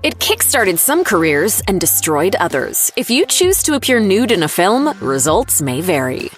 It kickstarted some careers and destroyed others. If you choose to appear nude in a film, results may vary.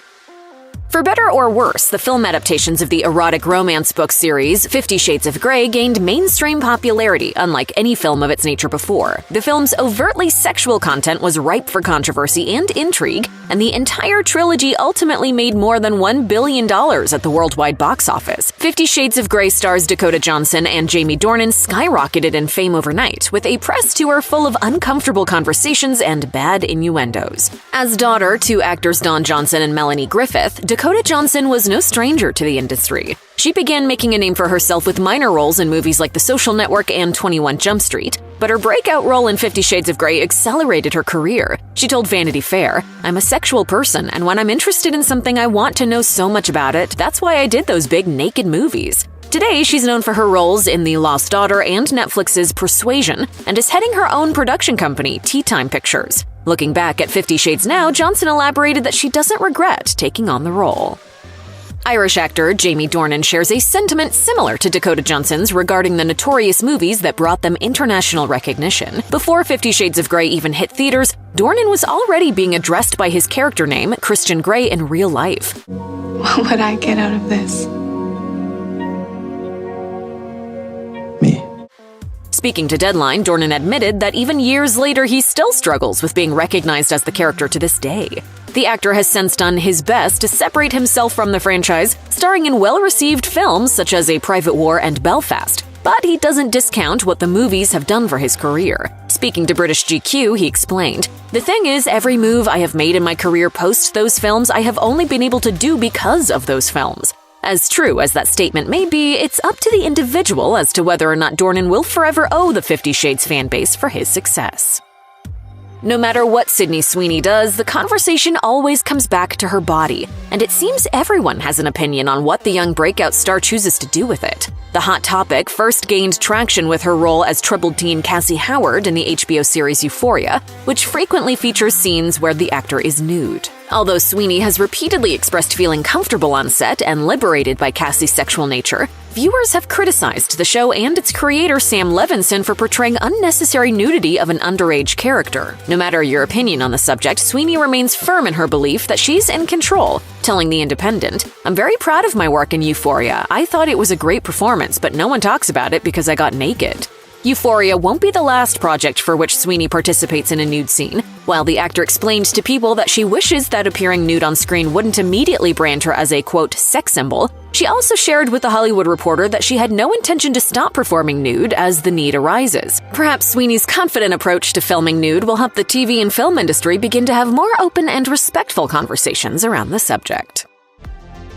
For better or worse, the film adaptations of the erotic romance book series 50 Shades of Grey gained mainstream popularity, unlike any film of its nature before. The film's overtly sexual content was ripe for controversy and intrigue, and the entire trilogy ultimately made more than $1 billion at the worldwide box office. 50 Shades of Grey stars Dokota Johnson and Jamie Dornan skyrocketed in fame overnight, with a press tour full of uncomfortable conversations and bad innuendos. As daughter to actors Don Johnson and Melanie Griffith, Dokota Johnson was no stranger to the industry. She began making a name for herself with minor roles in movies like The Social Network and 21 Jump Street, but her breakout role in 50 Shades of Grey accelerated her career. She told Vanity Fair, "I'm a sexual person, and when I'm interested in something, I want to know so much about it. That's why I did those big naked movies." Today, she's known for her roles in The Lost Daughter and Netflix's Persuasion, and is heading her own production company, Tea Time Pictures. Looking back at 50 Shades now, Johnson elaborated that she doesn't regret taking on the role. Irish actor Jamie Dornan shares a sentiment similar to Dokota Johnson's regarding the notorious movies that brought them international recognition. Before 50 Shades of Grey even hit theaters, Dornan was already being addressed by his character name, Christian Grey, in real life. What would I get out of this? Me. Speaking to Deadline, Dornan admitted that even years later he still struggles with being recognized as the character to this day. The actor has since done his best to separate himself from the franchise, starring in well-received films such as A Private War and Belfast, but he doesn't discount what the movies have done for his career. Speaking to British GQ, he explained, "The thing is, every move I have made in my career post those films I have only been able to do because of those films." As true as that statement may be, it's up to the individual as to whether or not Dornan will forever owe the 50 Shades fanbase for his success. No matter what Sydney Sweeney does, the conversation always comes back to her body, and it seems everyone has an opinion on what the young breakout star chooses to do with it. The hot topic first gained traction with her role as troubled teen Cassie Howard in the HBO series Euphoria, which frequently features scenes where the actor is nude. Although Sweeney has repeatedly expressed feeling comfortable on set and liberated by Cassie's sexual nature, viewers have criticized the show and its creator Sam Levinson for portraying unnecessary nudity of an underage character. No matter your opinion on the subject, Sweeney remains firm in her belief that she's in control, telling The Independent, "I'm very proud of my work in Euphoria. I thought it was a great performance, but no one talks about it because I got naked." Euphoria won't be the last project for which Sweeney participates in a nude scene. While the actor explained to People that she wishes that appearing nude on screen wouldn't immediately brand her as a, quote, sex symbol, she also shared with The Hollywood Reporter that she had no intention to stop performing nude as the need arises. Perhaps Sweeney's confident approach to filming nude will help the TV and film industry begin to have more open and respectful conversations around the subject.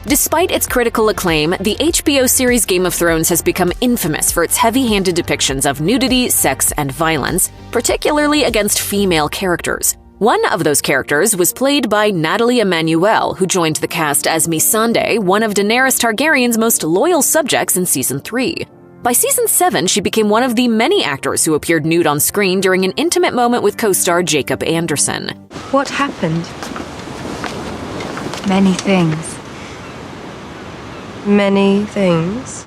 Despite its critical acclaim, the HBO series Game of Thrones has become infamous for its heavy-handed depictions of nudity, sex, and violence, particularly against female characters. One of those characters was played by Nathalie Emmanuel, who joined the cast as Missandei, one of Daenerys Targaryen's most loyal subjects in Season 3. By Season 7, she became one of the many actors who appeared nude on screen during an intimate moment with co-star Jacob Anderson. What happened? Many things. Many things.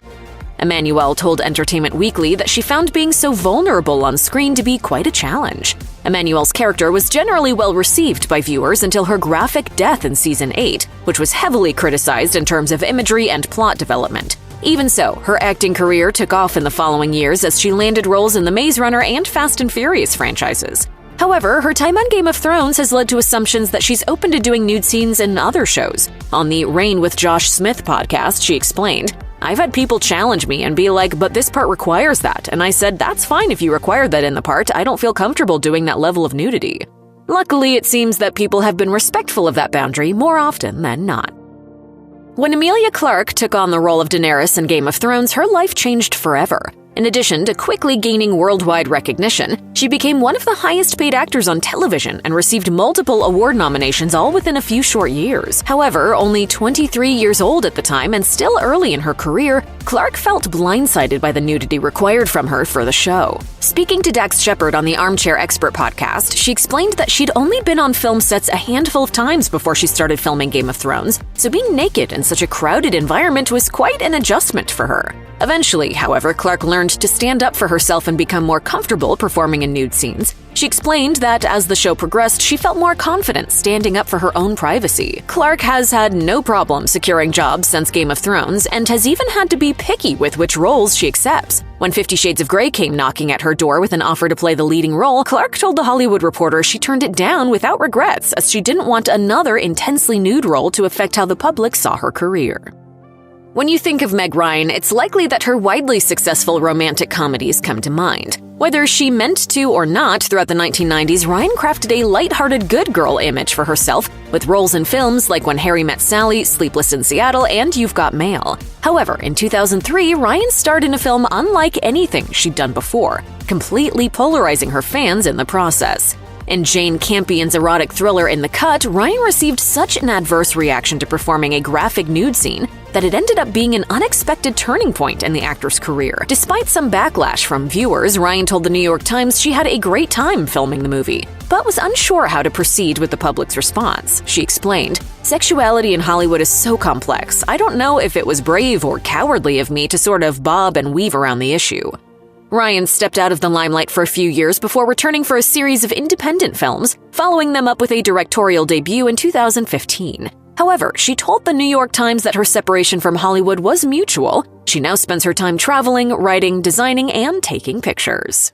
Emmanuel told Entertainment Weekly that she found being so vulnerable on screen to be quite a challenge. Emmanuel's character was generally well received by viewers until her graphic death in Season 8, which was heavily criticized in terms of imagery and plot development. Even so, her acting career took off in the following years as she landed roles in the Maze Runner and Fast and Furious franchises. However, her time on Game of Thrones has led to assumptions that she's open to doing nude scenes in other shows. On the Reign with Josh Smith podcast, she explained, "I've had people challenge me and be like, but this part requires that. And I said, that's fine if you require that in the part. I don't feel comfortable doing that level of nudity." Luckily, it seems that people have been respectful of that boundary more often than not. When Emilia Clarke took on the role of Daenerys in Game of Thrones, her life changed forever. In addition to quickly gaining worldwide recognition, she became one of the highest-paid actors on television and received multiple award nominations all within a few short years. However, only 23 years old at the time and still early in her career, Clarke felt blindsided by the nudity required from her for the show. Speaking to Dax Shepard on the Armchair Expert podcast, she explained that she'd only been on film sets a handful of times before she started filming Game of Thrones, so being naked in such a crowded environment was quite an adjustment for her. Eventually, however, Clarke learned to stand up for herself and become more comfortable performing in nude scenes. She explained that as the show progressed, she felt more confident standing up for her own privacy. Clarke has had no problem securing jobs since Game of Thrones and has even had to be picky with which roles she accepts. When 50 Shades of Grey came knocking at her door with an offer to play the leading role, Clarke told The Hollywood Reporter she turned it down without regrets, as she didn't want another intensely nude role to affect how the public saw her career. When you think of Meg Ryan, it's likely that her widely successful romantic comedies come to mind. Whether she meant to or not, throughout the 1990s, Ryan crafted a lighthearted good girl image for herself, with roles in films like When Harry Met Sally, Sleepless in Seattle, and You've Got Mail. However, in 2003, Ryan starred in a film unlike anything she'd done before, completely polarizing her fans in the process. In Jane Campion's erotic thriller In the Cut, Ryan received such an adverse reaction to performing a graphic nude scene that it ended up being an unexpected turning point in the actor's career. Despite some backlash from viewers, Ryan told the New York Times she had a great time filming the movie, but was unsure how to proceed with the public's response. She explained, "Sexuality in Hollywood is so complex. I don't know if it was brave or cowardly of me to sort of bob and weave around the issue." Ryan stepped out of the limelight for a few years before returning for a series of independent films, following them up with a directorial debut in 2015. However, she told the New York Times that her separation from Hollywood was mutual. She now spends her time traveling, writing, designing, and taking pictures.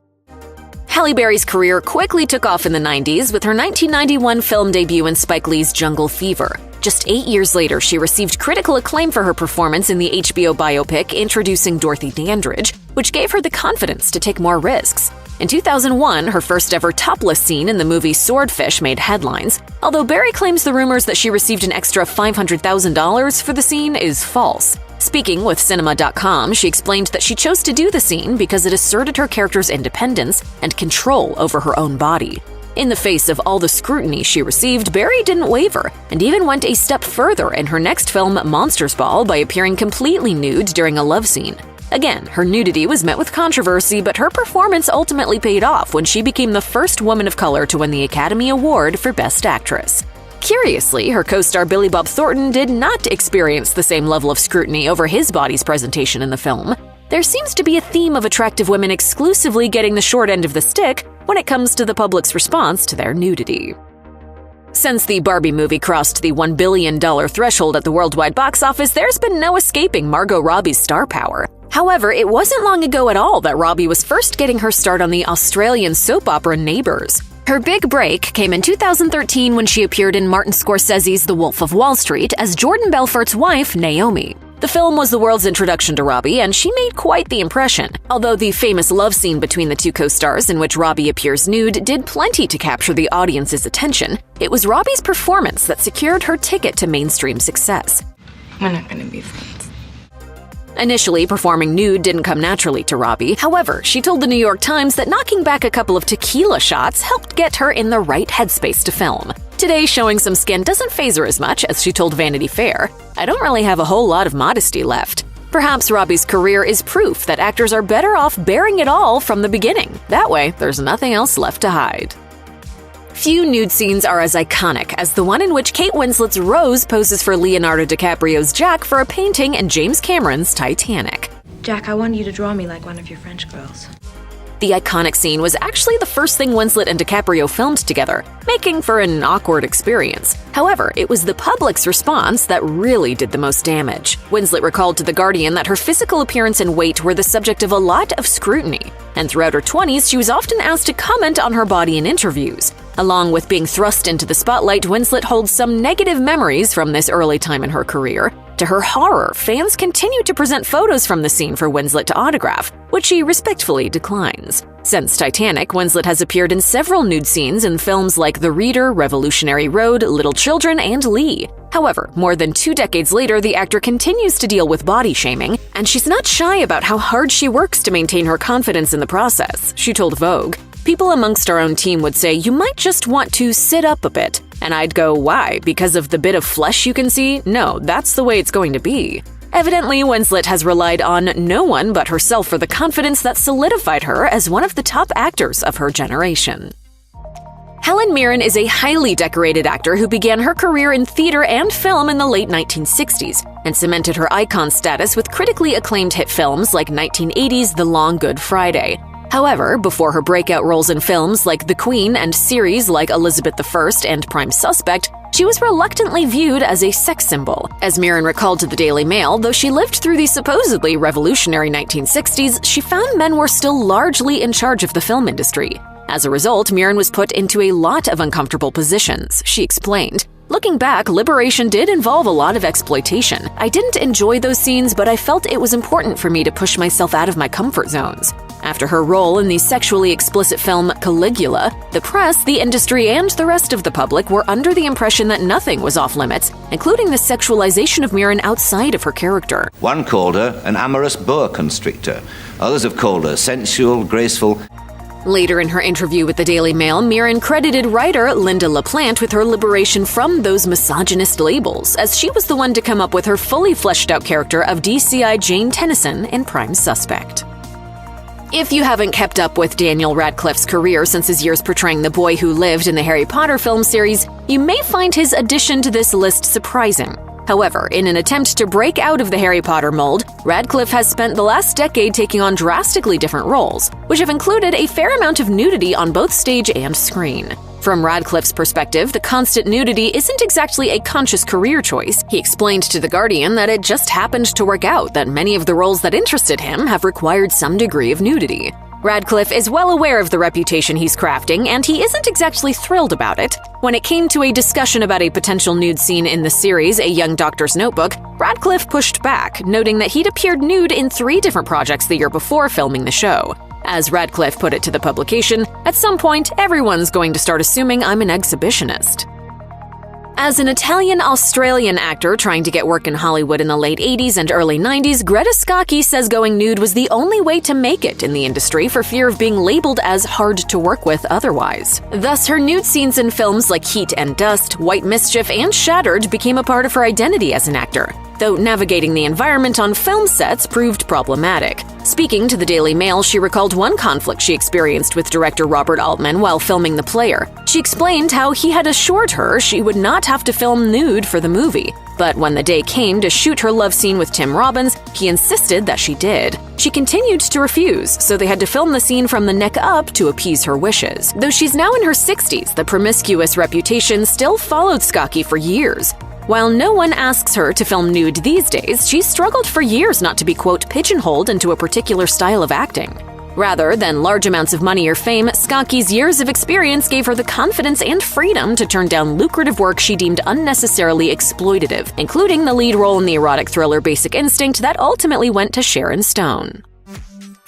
Halle Berry's career quickly took off in the 90s with her 1991 film debut in Spike Lee's Jungle Fever. Just 8 years later, she received critical acclaim for her performance in the HBO biopic Introducing Dorothy Dandridge, which gave her the confidence to take more risks. In 2001, her first-ever topless scene in the movie Swordfish made headlines, although Berry claims the rumors that she received an extra $500,000 for the scene is false. Speaking with Cinema.com, she explained that she chose to do the scene because it asserted her character's independence and control over her own body. In the face of all the scrutiny she received, Berry didn't waver and even went a step further in her next film, Monsters Ball, by appearing completely nude during a love scene. Again, her nudity was met with controversy, but her performance ultimately paid off when she became the first woman of color to win the Academy Award for Best Actress. Curiously, her co-star Billy Bob Thornton did not experience the same level of scrutiny over his body's presentation in the film. There seems to be a theme of attractive women exclusively getting the short end of the stick when it comes to the public's response to their nudity. Since the Barbie movie crossed the $1 billion threshold at the worldwide box office, there's been no escaping Margot Robbie's star power. However, it wasn't long ago at all that Robbie was first getting her start on the Australian soap opera Neighbours. Her big break came in 2013 when she appeared in Martin Scorsese's The Wolf of Wall Street as Jordan Belfort's wife, Naomi. The film was the world's introduction to Robbie, and she made quite the impression. Although the famous love scene between the two co-stars, in which Robbie appears nude, did plenty to capture the audience's attention, it was Robbie's performance that secured her ticket to mainstream success. We're not gonna be friends. Initially, performing nude didn't come naturally to Robbie. However, she told the New York Times that knocking back a couple of tequila shots helped get her in the right headspace to film. Today, showing some skin doesn't faze her as much, as she told Vanity Fair. "I don't really have a whole lot of modesty left." Perhaps Robbie's career is proof that actors are better off bearing it all from the beginning. That way, there's nothing else left to hide. Few nude scenes are as iconic as the one in which Kate Winslet's Rose poses for Leonardo DiCaprio's Jack for a painting in James Cameron's Titanic. Jack, I want you to draw me like one of your French girls. The iconic scene was actually the first thing Winslet and DiCaprio filmed together, making for an awkward experience. However, it was the public's response that really did the most damage. Winslet recalled to The Guardian that her physical appearance and weight were the subject of a lot of scrutiny, and throughout her 20s, she was often asked to comment on her body in interviews. Along with being thrust into the spotlight, Winslet holds some negative memories from this early time in her career. To her horror, fans continue to present photos from the scene for Winslet to autograph, which she respectfully declines. Since Titanic, Winslet has appeared in several nude scenes in films like The Reader, Revolutionary Road, Little Children, and Lee. However, more than 2 decades later, the actor continues to deal with body shaming, and she's not shy about how hard she works to maintain her confidence in the process. She told Vogue, "People amongst our own team would say, you might just want to sit up a bit. And I'd go, why? Because of the bit of flesh you can see? No, that's the way it's going to be." Evidently, Winslet has relied on no one but herself for the confidence that solidified her as one of the top actors of her generation. Helen Mirren is a highly decorated actor who began her career in theater and film in the late 1960s and cemented her icon status with critically acclaimed hit films like 1980's The Long Good Friday. However, before her breakout roles in films like The Queen and series like Elizabeth I and Prime Suspect, she was reluctantly viewed as a sex symbol. As Mirren recalled to the Daily Mail, though she lived through the supposedly revolutionary 1960s, she found men were still largely in charge of the film industry. As a result, Mirren was put into a lot of uncomfortable positions, she explained. Looking back, liberation did involve a lot of exploitation. I didn't enjoy those scenes, but I felt it was important for me to push myself out of my comfort zones. After her role in the sexually explicit film Caligula, the press, the industry, and the rest of the public were under the impression that nothing was off-limits, including the sexualization of Mirren outside of her character. One called her an amorous boa constrictor. Others have called her sensual, graceful. Later in her interview with the Daily Mail, Mirren credited writer Linda LaPlante with her liberation from those misogynist labels, as she was the one to come up with her fully fleshed-out character of DCI Jane Tennyson in Prime Suspect. If you haven't kept up with Daniel Radcliffe's career since his years portraying the boy who lived in the Harry Potter film series, you may find his addition to this list surprising. However, in an attempt to break out of the Harry Potter mold, Radcliffe has spent the last decade taking on drastically different roles, which have included a fair amount of nudity on both stage and screen. From Radcliffe's perspective, the constant nudity isn't exactly a conscious career choice. He explained to The Guardian that it just happened to work out that many of the roles that interested him have required some degree of nudity. Radcliffe is well aware of the reputation he's crafting, and he isn't exactly thrilled about it. When it came to a discussion about a potential nude scene in the series A Young Doctor's Notebook, Radcliffe pushed back, noting that he'd appeared nude in 3 different projects the year before filming the show. As Radcliffe put it to the publication, "At some point, everyone's going to start assuming I'm an exhibitionist." As an Italian-Australian actor trying to get work in Hollywood in the late 80s and early 90s, Greta Scacchi says going nude was the only way to make it in the industry for fear of being labeled as hard to work with otherwise. Thus, her nude scenes in films like Heat and Dust, White Mischief, and Shattered became a part of her identity as an actor, though navigating the environment on film sets proved problematic. Speaking to the Daily Mail, she recalled one conflict she experienced with director Robert Altman while filming The Player. She explained how he had assured her she would not have to film nude for the movie, but when the day came to shoot her love scene with Tim Robbins, he insisted that she did. She continued to refuse, so they had to film the scene from the neck up to appease her wishes. Though she's now in her 60s, the promiscuous reputation still followed Scacchi for years. While no one asks her to film nude these days, she's struggled for years not to be, quote, pigeonholed into a particular style of acting. Rather than large amounts of money or fame, Scacchi's years of experience gave her the confidence and freedom to turn down lucrative work she deemed unnecessarily exploitative, including the lead role in the erotic thriller Basic Instinct that ultimately went to Sharon Stone.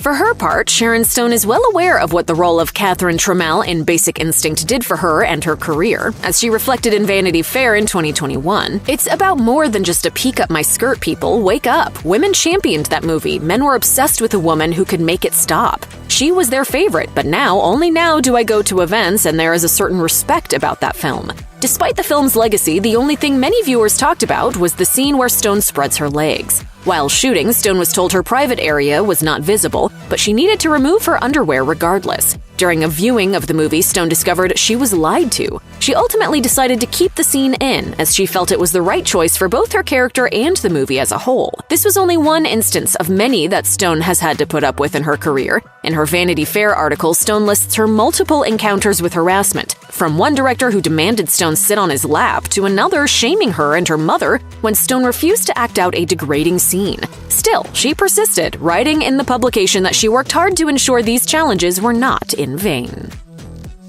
For her part, Sharon Stone is well aware of what the role of Catherine Trammell in Basic Instinct did for her and her career. As she reflected in Vanity Fair in 2021, "It's about more than just a peek up my skirt, people. Wake up. Women championed that movie. Men were obsessed with a woman who could make it stop. She was their favorite, but now, only now do I go to events and there is a certain respect about that film." Despite the film's legacy, the only thing many viewers talked about was the scene where Stone spreads her legs. While shooting, Stone was told her private area was not visible, but she needed to remove her underwear regardless. During a viewing of the movie, Stone discovered she was lied to. She ultimately decided to keep the scene in, as she felt it was the right choice for both her character and the movie as a whole. This was only one instance of many that Stone has had to put up with in her career. In her Vanity Fair article, Stone lists her multiple encounters with harassment, from one director who demanded Stone sit on his lap to another shaming her and her mother when Stone refused to act out a degrading scene. Still, she persisted, writing in the publication that she worked hard to ensure these challenges were not in vain.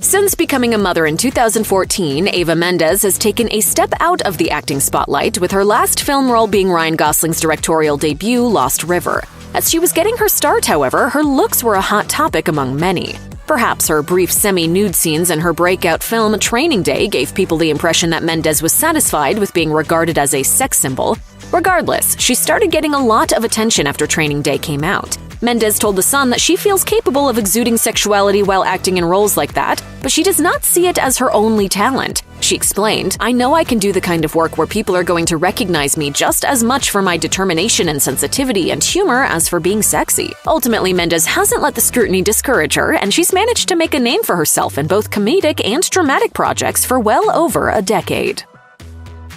Since becoming a mother in 2014, Eva Mendes has taken a step out of the acting spotlight, with her last film role being Ryan Gosling's directorial debut, Lost River. As she was getting her start, however, her looks were a hot topic among many. Perhaps her brief semi-nude scenes in her breakout film Training Day gave people the impression that Mendes was satisfied with being regarded as a sex symbol. Regardless, she started getting a lot of attention after Training Day came out. Mendes told The Sun that she feels capable of exuding sexuality while acting in roles like that, but she does not see it as her only talent. She explained, "I know I can do the kind of work where people are going to recognize me just as much for my determination and sensitivity and humor as for being sexy." Ultimately, Mendes hasn't let the scrutiny discourage her, and she's managed to make a name for herself in both comedic and dramatic projects for well over a decade.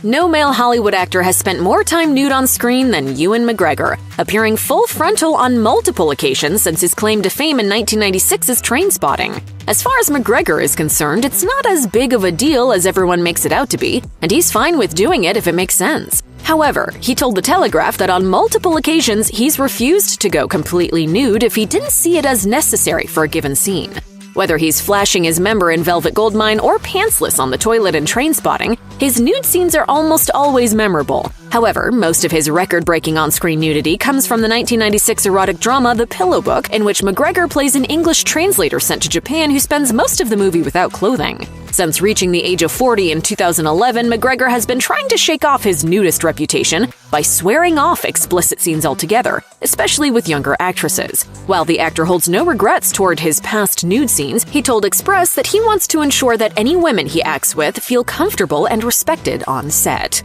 No male Hollywood actor has spent more time nude on screen than Ewan McGregor, appearing full frontal on multiple occasions since his claim to fame in 1996's Trainspotting. As far as McGregor is concerned, it's not as big of a deal as everyone makes it out to be, and he's fine with doing it if it makes sense. However, he told The Telegraph that on multiple occasions he's refused to go completely nude if he didn't see it as necessary for a given scene. Whether he's flashing his member in Velvet Goldmine or pantsless on the toilet in Trainspotting, his nude scenes are almost always memorable. However, most of his record-breaking on-screen nudity comes from the 1996 erotic drama The Pillow Book, in which McGregor plays an English translator sent to Japan who spends most of the movie without clothing. Since reaching the age of 40 in 2011, McGregor has been trying to shake off his nudist reputation by swearing off explicit scenes altogether, especially with younger actresses. While the actor holds no regrets toward his past nude scenes, he told Express that he wants to ensure that any women he acts with feel comfortable and respected on set.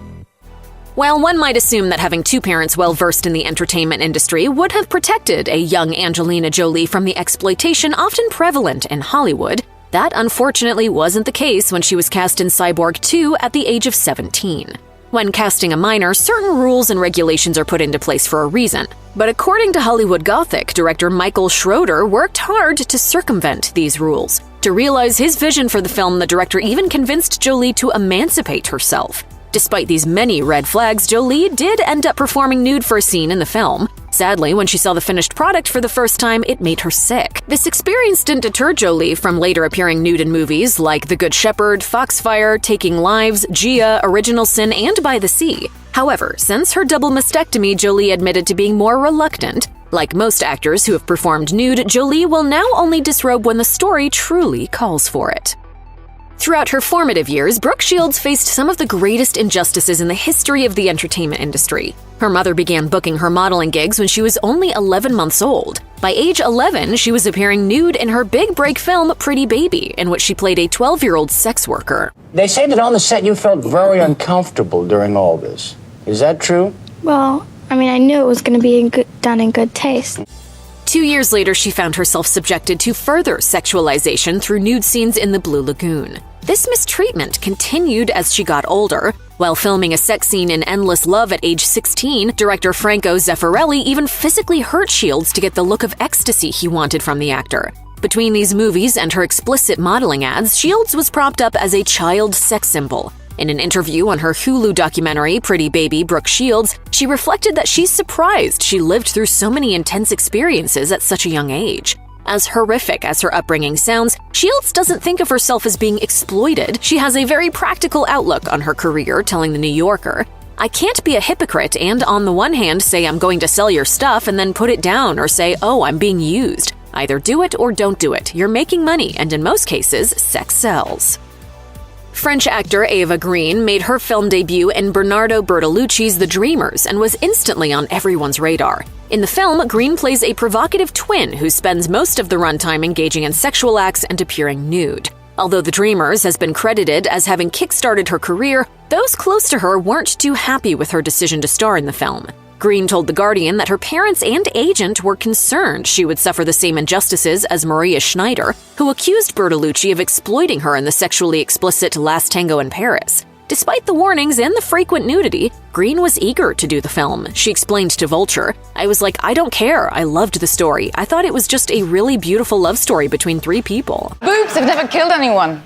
While one might assume that having two parents well-versed in the entertainment industry would have protected a young Angelina Jolie from the exploitation often prevalent in Hollywood, that unfortunately wasn't the case when she was cast in Cyborg 2 at the age of 17. When casting a minor, certain rules and regulations are put into place for a reason. But according to Hollywood Gothic, director Michael Schroeder worked hard to circumvent these rules. To realize his vision for the film, the director even convinced Jolie to emancipate herself. Despite these many red flags, Jolie did end up performing nude for a scene in the film. Sadly, when she saw the finished product for the first time, it made her sick. This experience didn't deter Jolie from later appearing nude in movies like The Good Shepherd, Foxfire, Taking Lives, Gia, Original Sin, and By the Sea. However, since her double mastectomy, Jolie admitted to being more reluctant. Like most actors who have performed nude, Jolie will now only disrobe when the story truly calls for it. Throughout her formative years, Brooke Shields faced some of the greatest injustices in the history of the entertainment industry. Her mother began booking her modeling gigs when she was only 11 months old. By age 11, she was appearing nude in her big break film Pretty Baby, in which she played a 12-year-old sex worker. They say that on the set you felt very uncomfortable during all this. Is that true? Well, I knew it was going to be done in good taste. 2 years later, she found herself subjected to further sexualization through nude scenes in the Blue Lagoon. This mistreatment continued as she got older. While filming a sex scene in Endless Love at age 16, director Franco Zeffirelli even physically hurt Shields to get the look of ecstasy he wanted from the actor. Between these movies and her explicit modeling ads, Shields was propped up as a child sex symbol. In an interview on her Hulu documentary, Pretty Baby, Brooke Shields, she reflected that she's surprised she lived through so many intense experiences at such a young age. As horrific as her upbringing sounds, Shields doesn't think of herself as being exploited. She has a very practical outlook on her career, telling The New Yorker, "I can't be a hypocrite and on the one hand say I'm going to sell your stuff and then put it down or say, oh, I'm being used. Either do it or don't do it. You're making money, and in most cases, sex sells." French actor Eva Green made her film debut in Bernardo Bertolucci's The Dreamers and was instantly on everyone's radar. In the film, Green plays a provocative twin who spends most of the runtime engaging in sexual acts and appearing nude. Although The Dreamers has been credited as having kick-started her career, those close to her weren't too happy with her decision to star in the film. Green told The Guardian that her parents and agent were concerned she would suffer the same injustices as Maria Schneider, who accused Bertolucci of exploiting her in the sexually explicit Last Tango in Paris. Despite the warnings and the frequent nudity, Green was eager to do the film. She explained to Vulture, "I was like, I don't care. I loved the story. I thought it was just a really beautiful love story between three people." Boobs have never killed anyone.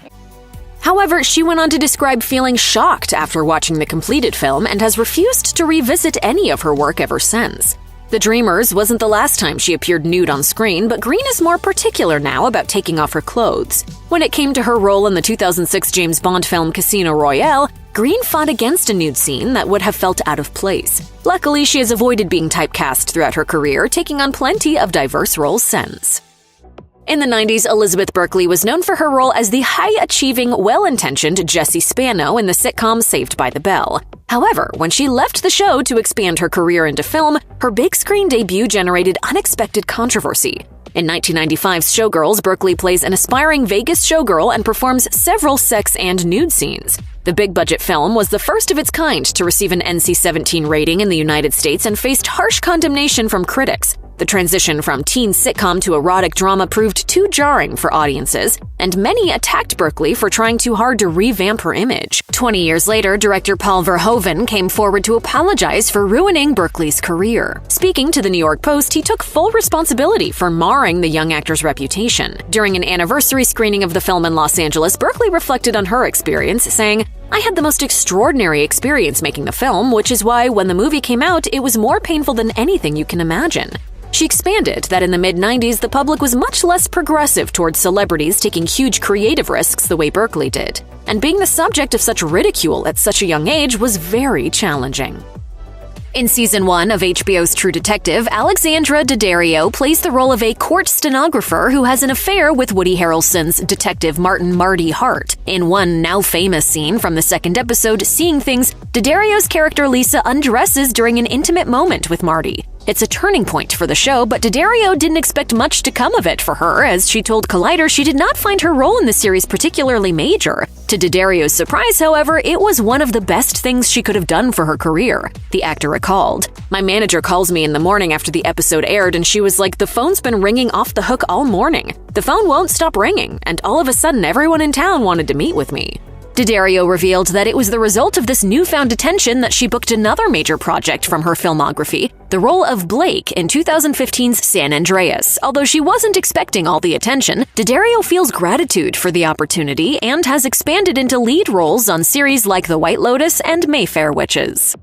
However, she went on to describe feeling shocked after watching the completed film and has refused to revisit any of her work ever since. The Dreamers wasn't the last time she appeared nude on screen, but Green is more particular now about taking off her clothes. When it came to her role in the 2006 James Bond film Casino Royale, Green fought against a nude scene that would have felt out of place. Luckily, she has avoided being typecast throughout her career, taking on plenty of diverse roles since. In the 90s, Elizabeth Berkeley was known for her role as the high-achieving, well-intentioned Jessie Spano in the sitcom Saved by the Bell. However, when she left the show to expand her career into film, her big-screen debut generated unexpected controversy. In 1995's Showgirls, Berkeley plays an aspiring Vegas showgirl and performs several sex and nude scenes. The big-budget film was the first of its kind to receive an NC-17 rating in the United States and faced harsh condemnation from critics. The transition from teen sitcom to erotic drama proved too jarring for audiences, and many attacked Berkeley for trying too hard to revamp her image. 20 years later, director Paul Verhoeven came forward to apologize for ruining Berkeley's career. Speaking to the New York Post, he took full responsibility for marring the young actor's reputation. During an anniversary screening of the film in Los Angeles, Berkeley reflected on her experience, saying, "I had the most extraordinary experience making the film, which is why when the movie came out, it was more painful than anything you can imagine." She expanded that in the mid-90s, the public was much less progressive towards celebrities taking huge creative risks the way Berkeley did, and being the subject of such ridicule at such a young age was very challenging. In Season 1 of HBO's True Detective, Alexandra Daddario plays the role of a court stenographer who has an affair with Woody Harrelson's detective Martin "Marty" Hart. In one now-famous scene from the second episode, Seeing Things, Daddario's character Lisa undresses during an intimate moment with Marty. It's a turning point for the show, but Daddario didn't expect much to come of it for her, as she told Collider she did not find her role in the series particularly major. To Daddario's surprise, however, it was one of the best things she could have done for her career, the actor recalled. "My manager calls me in the morning after the episode aired, and she was like, 'The phone's been ringing off the hook all morning. The phone won't stop ringing, and all of a sudden everyone in town wanted to meet with me.'" Daddario revealed that it was the result of this newfound attention that she booked another major project from her filmography, the role of Blake in 2015's San Andreas. Although she wasn't expecting all the attention, Daddario feels gratitude for the opportunity and has expanded into lead roles on series like The White Lotus and Mayfair Witches.